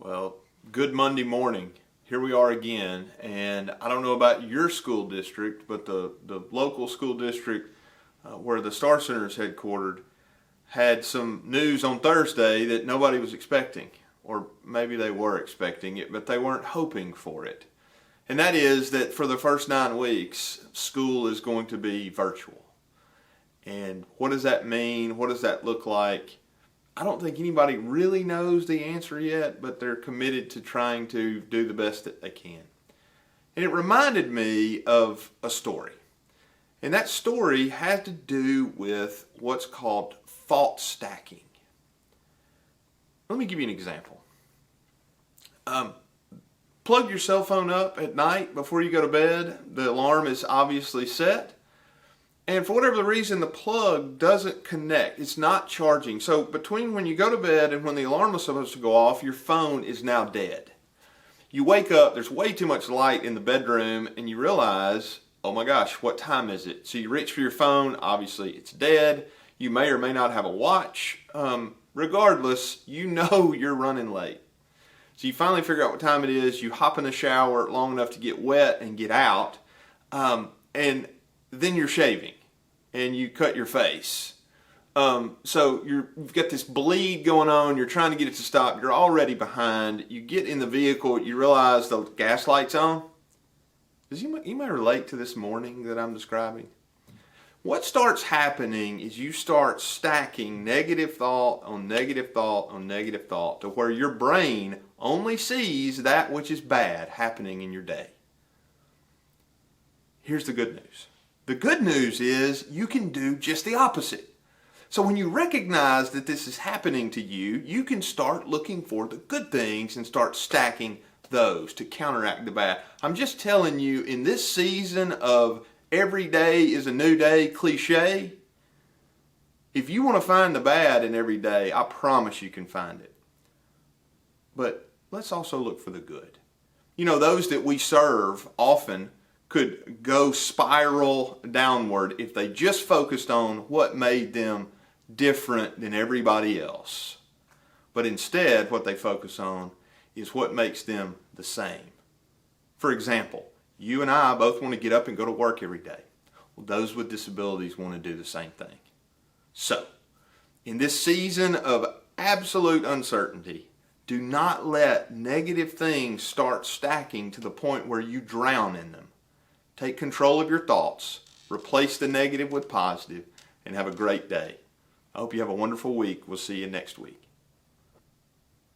Well, good Monday morning. Here we are again, and I don't know about your school district, but the local school district where the Star Center is headquartered had some news on Thursday that nobody was expecting, or maybe they were expecting it, but they weren't hoping for it. And that is that for the first 9 weeks, school is going to be virtual. And what does that mean? What does that look like? I don't think anybody really knows the answer yet, but they're committed to trying to do the best that they can. And it reminded me of a story. And that story had to do with what's called thought stacking. Let me give you an example. Plug your cell phone up at night before you go to bed. The alarm is obviously set. And for whatever the reason, the plug doesn't connect. It's not charging. So between when you go to bed and when the alarm was supposed to go off, your phone is now dead. You wake up, there's way too much light in the bedroom, and you realize, oh my gosh, what time is it? So you reach for your phone, obviously it's dead. You may or may not have a watch. Regardless, you know you're running late. So you finally figure out what time it is, you hop in the shower long enough to get wet and get out, and then you're shaving and you cut your face. So you've got this bleed going on, you're trying to get it to stop, you're already behind, you get in the vehicle, you realize the gas light's on. Does anybody relate to this morning that I'm describing? What starts happening is you start stacking negative thought on negative thought on negative thought to where your brain only sees that which is bad happening in your day. Here's the good news. The good news is you can do just the opposite. So when you recognize that this is happening to you, you can start looking for the good things and start stacking those to counteract the bad. I'm just telling you, in this season of every day is a new day cliche, if you want to find the bad in every day, I promise you can find it. But let's also look for the good. You know, those that we serve often could go spiral downward if they just focused on what made them different than everybody else. But instead, what they focus on is what makes them the same. For example, you and I both want to get up and go to work every day. Well, those with disabilities want to do the same thing. So, in this season of absolute uncertainty, do not let negative things start stacking to the point where you drown in them. Take control of your thoughts, replace the negative with positive, and have a great day. I hope you have a wonderful week. We'll see you next week.